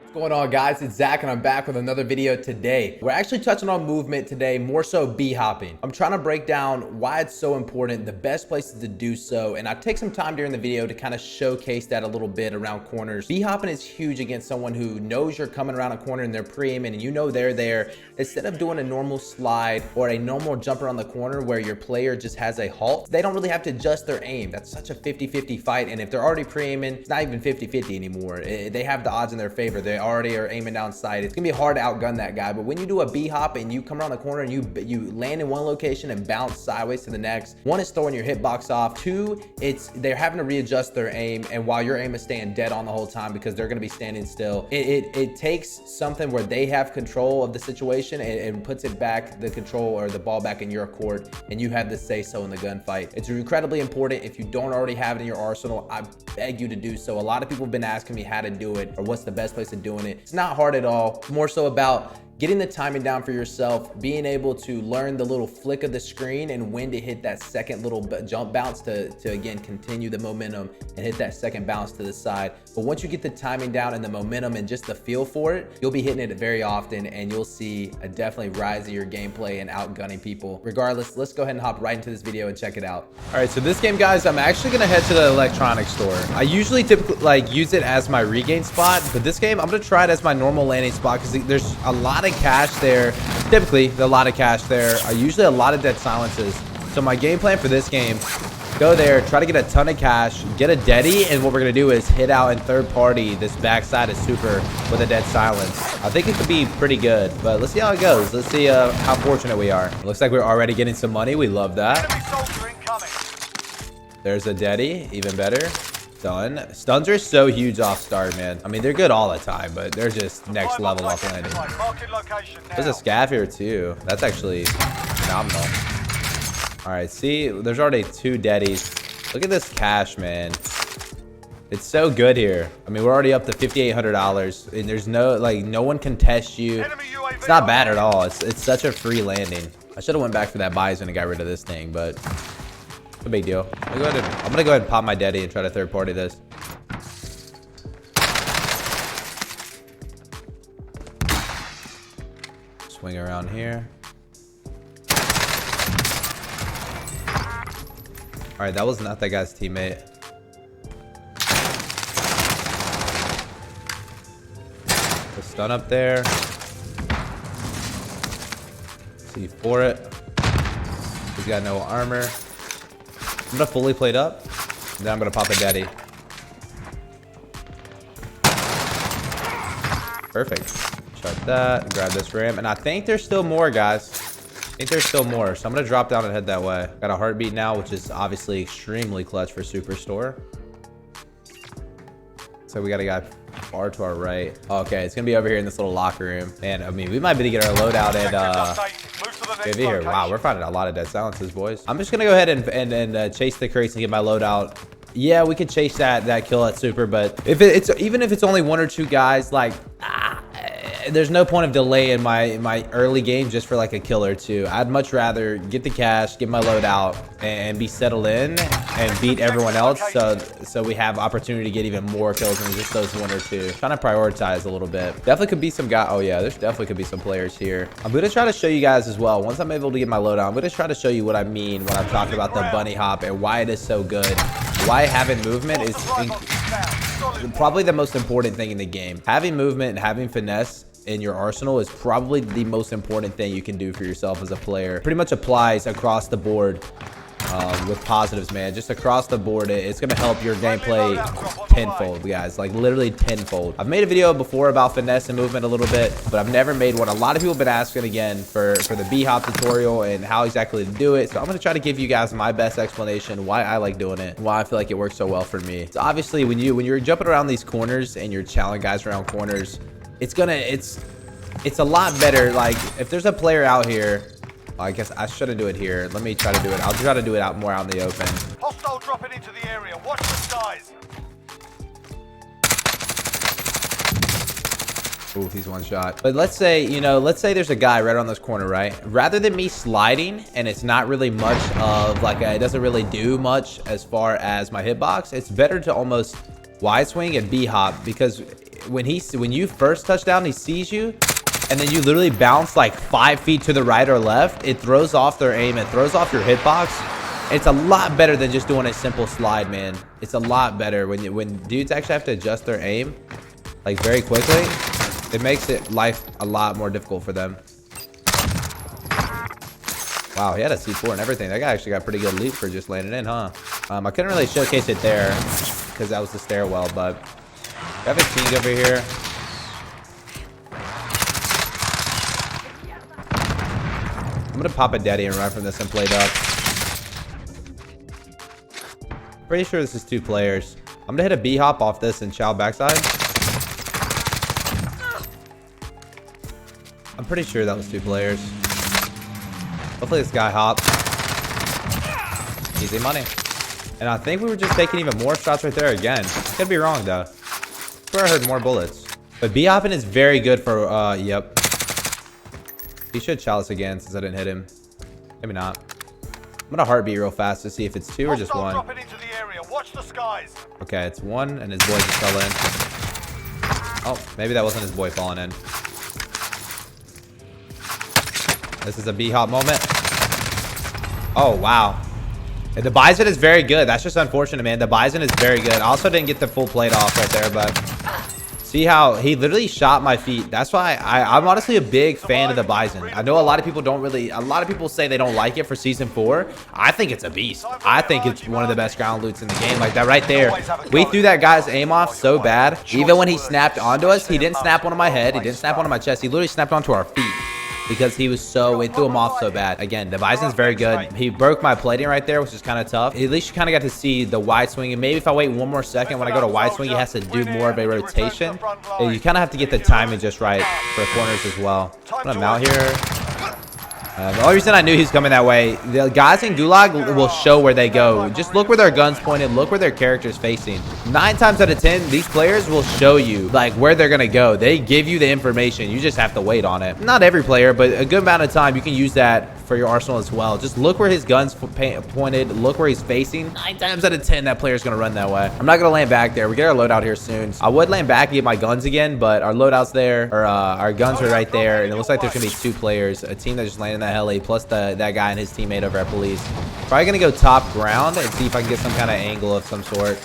What's going on, guys? It's Zach and I'm back with another video today. We're actually touching on movement today, more so b-hopping. I'm trying to break down why it's so important, the best places to do so, and I take some time during the video to kind of showcase that a little bit around corners. B-hopping is huge against someone who knows you're coming around a corner and they're pre-aiming and you know they're there. Instead of doing a normal slide or a normal jump around the corner where your player just has a halt, they don't really have to adjust their aim. That's such a 50-50 fight, and if they're already pre-aiming, it's not even 50-50 anymore. They have the odds in their favor. They already are aiming down sight. It's gonna be hard to outgun that guy. But when you do a b-hop and you come around the corner and you land in one location and bounce sideways to the next, one, is throwing your hitbox off. Two, they're having to readjust their aim, and while your aim is staying dead on the whole time because they're gonna be standing still, it takes something where they have control of the situation and puts it back, the control or the ball back in your court, and you have the say so in the gunfight. It's incredibly important. If you don't already have it in your arsenal, I beg you to do so. A lot of people have been asking me how to do it or what's the best place of doing it. It's not hard at all. More so about getting the timing down for yourself, being able to learn the little flick of the screen and when to hit that second little jump bounce to again continue the momentum and hit that second bounce to the side. But once you get the timing down and the momentum and just the feel for it, you'll be hitting it very often and you'll see a definitely rise in your gameplay and outgunning people. Regardless, let's go ahead and hop right into this video and check it out. All right, so this game, guys, I'm actually gonna head to the electronics store. I usually typically use it as my regain spot, but this game I'm gonna try it as my normal landing spot because there's a lot of cash there. Typically, a lot of cash there. Usually a lot of dead silences. So my game plan for this game, go there, try to get a ton of cash, get a deady, and what we're gonna do is hit out in third party this backside of super with a dead silence. I think it could be pretty good, but let's see how it goes. Let's see how fortunate we are. Looks like we're already getting some money. We love that. There's a deady, even better. Stun. Stuns are so huge off start, man. I mean, they're good all the time, but they're just next level off landing. There's a scav here too. That's actually phenomenal. All right, see, there's already two deadies. Look at this cash, man. It's so good here. I mean, we're already up to $5,800, and there's no one can test you. It's not bad at all. It's such a free landing. I should have went back for that bison and got rid of this thing, but no big deal. I'm gonna go ahead and pop my daddy and try to third party this. Swing around here. All right, that was not that guy's teammate. The stun up there. See for it. He's got no armor. I'm gonna fully plate up, and then I'm gonna pop a daddy. Perfect. Shut that, grab this ram, and I think there's still more, guys. I think there's still more, so I'm gonna drop down and head that way. Got a heartbeat now, which is obviously extremely clutch for Superstore. So we got a guy far to our right. Okay, it's gonna be over here in this little locker room. And I mean, we might be to get our loadout and here. Wow, we're finding a lot of dead silences, boys. I'm just gonna go ahead and chase the crates and get my loadout. Yeah, we could chase that kill at super, but even if it's only one or two guys, like there's no point of delay in my early game just for like a kill or two. I'd much rather get the cash, get my loadout, and be settled in and beat everyone else, so we have opportunity to get even more kills than just those one or two. Trying to prioritize a little bit. Definitely could be some guy. Oh yeah, there's definitely could be some players here. I'm gonna try to show you guys as well. Once I'm able to get my loadout, I'm gonna try to show you what I mean when I'm talking about the bunny hop and why it is so good. Why having movement is probably the most important thing in the game. Having movement and having finesse in your arsenal is probably the most important thing you can do for yourself as a player. Pretty much applies across the board with positives, man. Just across the board, it's gonna help your gameplay tenfold, guys. Like literally tenfold. I've made a video before about finesse and movement a little bit, but I've never made one. A lot of people have been asking again for the b-hop tutorial and how exactly to do it. So I'm gonna try to give you guys my best explanation why I like doing it, why I feel like it works so well for me. So obviously, when you're jumping around these corners and you're challenging guys around corners, it's a lot better. Like if there's a player out here, I guess I shouldn't do it here. Let me try to do it. I'll try to do it out more out in the open. Hostile dropping into the area. Watch the skies. Ooh, he's one shot. But let's say there's a guy right on this corner, right? Rather than me sliding and it's not really much of like it doesn't really do much as far as my hitbox, it's better to almost wide swing and b-hop, because when you first touch down, he sees you, and then you literally bounce like 5 feet to the right or left. It throws off their aim. It throws off your hitbox. It's a lot better than just doing a simple slide, man. It's a lot better when dudes actually have to adjust their aim like very quickly. It makes life a lot more difficult for them. Wow, he had a C4 and everything. That guy actually got pretty good loot for just landing in, huh? I couldn't really showcase it there because that was the stairwell, but we have a king over here. I'm gonna pop a daddy and run from this and play duck. Pretty sure this is 2 players. I'm gonna hit a B hop off this and chow backside. I'm pretty sure that was 2 players. Hopefully this guy hopped. Easy money. And I think we were just taking even more shots right there again. Could be wrong though. I swear I heard more bullets. But B hopping is very good for yep. He should chalice again since I didn't hit him. Maybe not. I'm gonna heartbeat real fast to see if it's 2 or just 1. Dropping into the area. Watch the skies. Okay, it's 1 and his boy just fell in. Oh, maybe that wasn't his boy falling in. This is a B-hop moment. Oh, wow. The Bison is very good. That's just unfortunate, man. The Bison is very good. I also didn't get the full plate off right there, but see how he literally shot my feet. That's why I'm honestly a big fan of the Bison. I know a lot of people say they don't like it for season 4. I think it's a beast. I think it's one of the best ground loots in the game. Like that right there. We threw that guy's aim off so bad. Even when he snapped onto us, he didn't snap onto my head. He didn't snap onto my chest. He literally snapped onto our feet. Because he was we threw him off so bad. Again, the Bison's very good. He broke my plating right there, which is kind of tough. At least you kind of got to see the wide swing. And maybe if I wait 1 more second, when I go to wide swing, he has to do more of a rotation. And you kind of have to get the timing just right for corners as well. I'm gonna mount here. The only reason I knew he's coming that way, the guys in Gulag will show where they go. Just look where their gun's pointed. Look where their character's facing. 9 times out of 10, these players will show you like where they're going to go. They give you the information. You just have to wait on it. Not every player, but a good amount of time you can use that for your arsenal as well. Just look where his gun's pointed. Look where he's facing. 9 times out of 10, that player's going to run that way. I'm not going to land back there. We get our loadout here soon. I would land back and get my guns again, but our loadout's there. Or our guns are right there. And it looks like there's going to be 2 players. A team that just landed in that heli, plus that guy and his teammate over at police. Probably going to go top ground and see if I can get some kind of angle of some sort.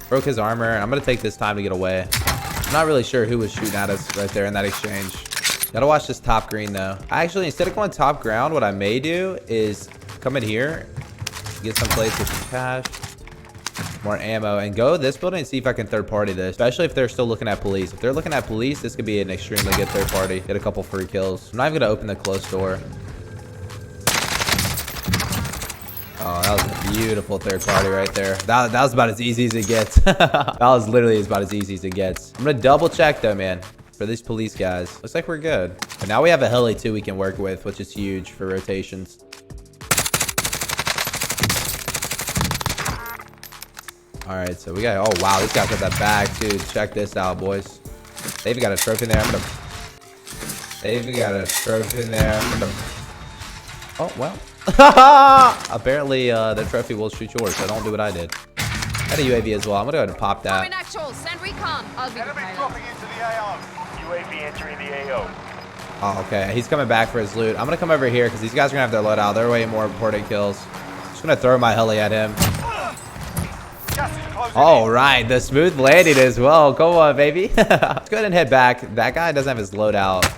Broke his armor. I'm going to take this time to get away. I'm not really sure who was shooting at us right there in that exchange. Gotta watch this top green though. Actually, instead of going top ground, what I may do is come in here, get some place with some cash, more ammo, and go this building and see if I can third party this, especially if they're still looking at police. If they're looking at police, this could be an extremely good third party. Get a couple free kills. I'm not even gonna open the closed door. Oh, that was a beautiful third party right there. That was about as easy as it gets. That was literally about as easy as it gets. I'm gonna double check though, man, for these police guys. Looks like we're good. And now we have a heli too we can work with, which is huge for rotations. All right, so we got, oh wow, these guys got that bag too. Check this out, boys. They even got a trophy in there. They even got a trophy in there. Oh, well. Apparently, the trophy will shoot yours, so don't do what I did. I had a UAV as well. I'm gonna go ahead and pop that. Send recon. I'll be Enemy dropping into the AO. UAV entering the AO. Oh, okay. He's coming back for his loot. I'm gonna come over here because these guys are gonna have their loadout. They're way more important kills. Just gonna throw my heli at him. All right, the smooth landing as well. Come on, baby. Let's go ahead and head back. That guy doesn't have his loadout.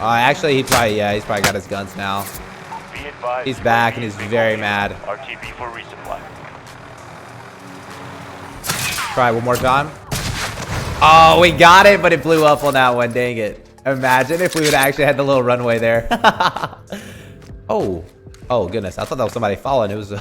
Actually, he's probably got his guns now. He's back and he's very mad. RTB for resupply. Try one more time. Oh, we got it, but it blew up on that one. Dang it. Imagine if we would actually had the little runway there. Oh goodness. I thought that was somebody falling. It was it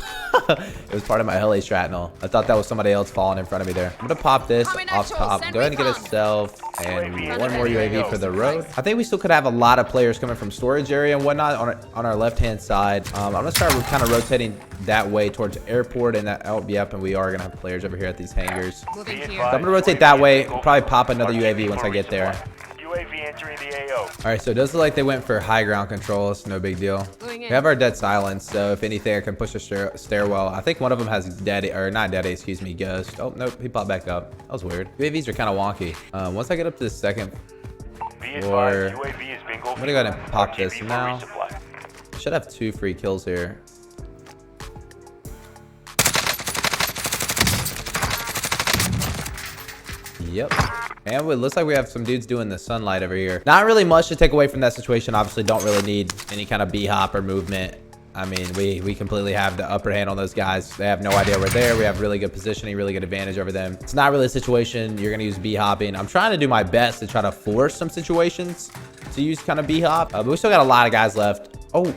was part of my heli shrapnel. I thought that was somebody else falling in front of me there. I'm gonna pop this off top. Go ahead and get a stealth and one more UAV for the road. I think we still could have a lot of players coming from storage area and whatnot on our left hand side. I'm gonna start kind of rotating that way towards airport and that. Oh yep, and we are gonna have players over here at these hangars. So I'm gonna rotate that way. Probably pop another UAV once I get there. UAV entering the AO. All right, so it does look like they went for high ground control. It's no big deal. Going We in. have our dead silence, so if anything, I can push a stairwell. I think one of them has dead, or not dead, excuse me, ghost. Oh, nope, he popped back up. That was weird. UAVs are kind of wonky. Once I get up to the second Be floor, advised, UAV is bingo. I'm gonna go ahead and pop this RTB for now. resupply. Should have 2 free kills here. Yep. And it looks like we have some dudes doing the sunlight over here. Not really much to take away from that situation. Obviously, don't really need any kind of B-hop or movement. I mean, we completely have the upper hand on those guys. They have no idea we're there. We have really good positioning, really good advantage over them. It's not really a situation you're going to use B-hopping. I'm trying to do my best to try to force some situations to use kind of B-hop. But we still got a lot of guys left. Oh,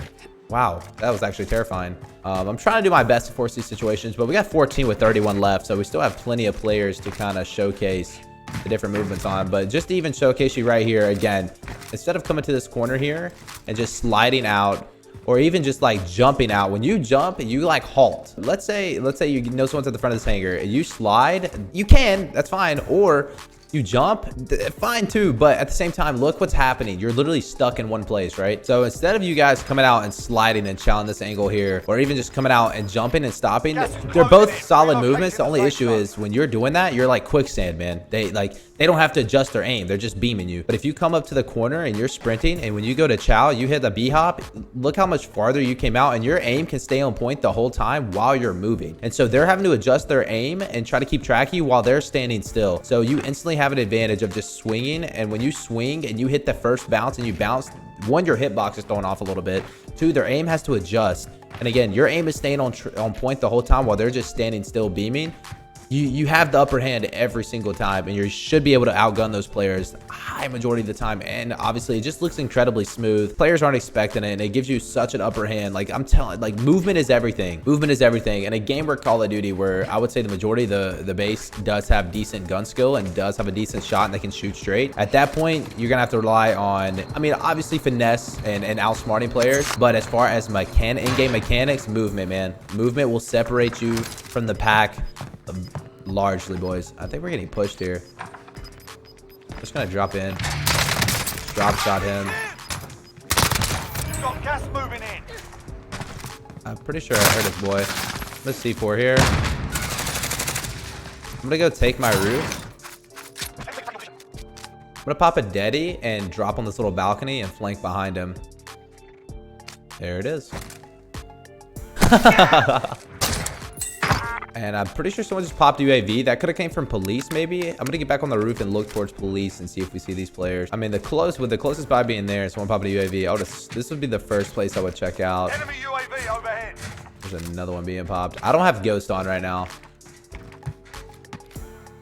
wow. That was actually terrifying. I'm trying to do my best to force these situations, but we got 14 with 31 left. So we still have plenty of players to kind of showcase the different movements on. But just to even showcase you right here, again, instead of coming to this corner here and just sliding out, or even just like jumping out, when you jump and you like halt, let's say you know someone's at the front of this hangar and you slide, you can, that's fine, or you jump, fine too, but at the same time, look what's happening. You're literally stuck in one place, right? So instead of you guys coming out and sliding and chowing this angle here, or even just coming out and jumping and stopping, they're both solid movements. The only issue is when you're doing that, you're like quicksand, man. They don't have to adjust their aim. They're just beaming you. But if you come up to the corner and you're sprinting, and when you go to chow, you hit the B-hop, look how much farther you came out, and your aim can stay on point the whole time while you're moving. And so they're having to adjust their aim and try to keep track of you while they're standing still. So you instantly have an advantage of just swinging. And when you swing and you hit the first bounce and you bounce, one, your hitbox is throwing off a little bit. Two, their aim has to adjust. And again, your aim is staying on point the whole time while they're just standing still beaming. You have the upper hand every single time, and you should be able to outgun those players a high majority of the time. And obviously, it just looks incredibly smooth. Players aren't expecting it, and it gives you such an upper hand. Like I'm telling, like movement is everything. Movement is everything. In a game where Call of Duty, where I would say the majority of the base does have decent gun skill and does have a decent shot and they can shoot straight, at that point, you're gonna have to rely on, I mean, obviously finesse and outsmarting players, but as far as in-game mechanics, movement, man. Movement will separate you from the pack. Largely, boys. I think we're getting pushed here. Just gonna drop in. Drop shot him. Got gas moving in. I'm pretty sure I heard his boy. Let's C4 here. I'm gonna go take my roof. I'm gonna pop a deadie and drop on this little balcony and flank behind him. There it is. And I'm pretty sure someone just popped UAV. That could have came from police, maybe. I'm gonna get back on the roof and look towards police and see if we see these players. I mean, with the closest by being there, someone popped a UAV. This would be the first place I would check out. Enemy UAV overhead. There's another one being popped. I don't have Ghost on right now.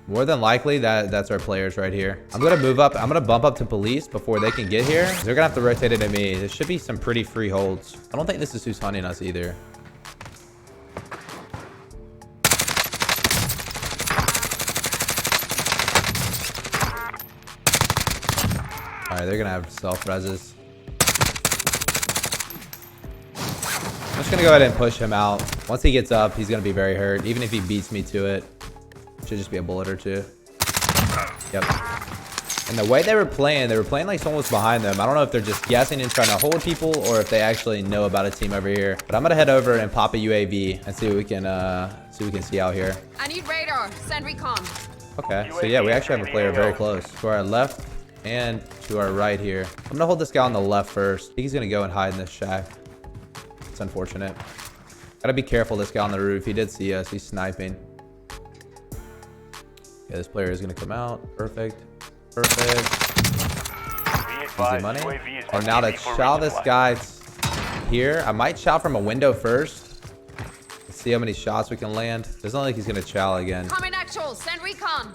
More than likely, that's our players right here. I'm gonna move up. I'm gonna bump up to police before they can get here. They're gonna have to rotate it to me. There should be some pretty free holds. I don't think this is who's hunting us either. All right, they're gonna have self-reses. I'm just gonna go ahead and push him out. Once he gets up, he's gonna be very hurt. Even if he beats me to it, should just be a bullet or two. Yep. And the way they were playing like someone was behind them. I don't know if they're just guessing and trying to hold people, or if they actually know about a team over here. But I'm gonna head over and pop a UAV and see what we can see out here. I need radar. Send recon. Okay, so yeah, we actually have a player very close to our left and to our right here. I'm gonna hold this guy on the left first. I think he's gonna go and hide in this shack. It's unfortunate. Gotta be careful, this guy on the roof. He did see us. He's sniping. Yeah, this player is gonna come out. Perfect. Perfect. Easy money. And now to chow this guy here. I might chow from a window first. Let's see how many shots we can land. Doesn't look like he's gonna chow again. Coming actual. Send recon.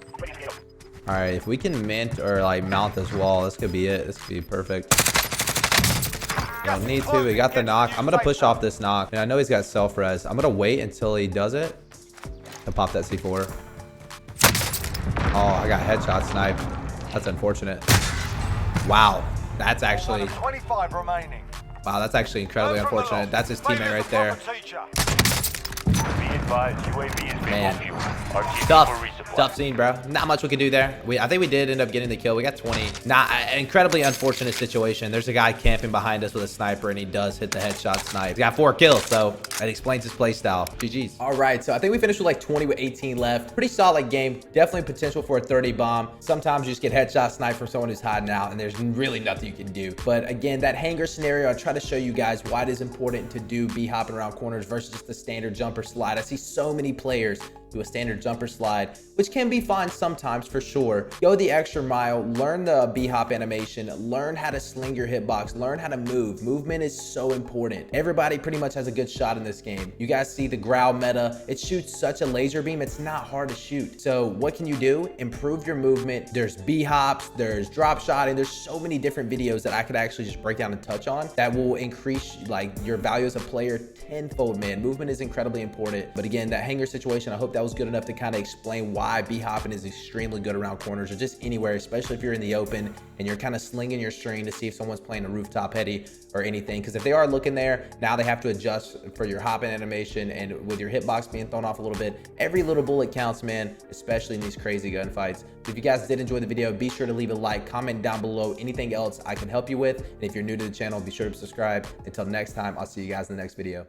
All right, if we can mount this wall, this could be it. This could be perfect. We don't need to. We got the knock. I'm gonna push off this knock. And I know he's got self-res. I'm gonna wait until he does it and pop that C4. Oh, I got headshot sniped. That's unfortunate. Wow, that's actually 25 remaining. wow. That's actually incredibly unfortunate. That's his teammate right there. Be advised, UAV is being Man. fuel. RTB Tough. for resupply. Tough scene, bro. Not much we can do there. I think we did end up getting the kill. We got 20. Incredibly unfortunate situation. There's a guy camping behind us with a sniper, and he does hit the headshot snipe. He's got 4 kills, so that explains his play style. GG's. All right, so I think we finished with like 20 with 18 left. Pretty solid game. Definitely potential for a 30 bomb. Sometimes you just get headshot snipe from someone who's hiding out, and there's really nothing you can do. But again, that hangar scenario, I try to show you guys why it is important to do B hopping around corners versus just the standard jumper slide. I see so many players do a standard jumper slide, which can be fine sometimes for sure. Go the extra mile, learn the B-hop animation, learn how to sling your hitbox, learn how to move. Movement is so important. Everybody pretty much has a good shot in this game. You guys see the growl meta. It shoots such a laser beam, it's not hard to shoot. So what can you do? Improve your movement. There's B-hops, there's drop shotting, there's so many different videos that I could actually just break down and touch on that will increase like your value as a player tenfold, man. Movement is incredibly important. But again, that hangar situation, I hope that was good enough to kind of explain why B-hopping is extremely good around corners or just anywhere, especially if you're in the open and you're kind of slinging your string to see if someone's playing a rooftop heady or anything. Because if they are looking there, now they have to adjust for your hopping animation, and with your hitbox being thrown off a little bit, every little bullet counts, man, especially in these crazy gunfights. If you guys did enjoy the video, be sure to leave a like, comment down below anything else I can help you with. And if you're new to the channel, be sure to subscribe. Until next time, I'll see you guys in the next video.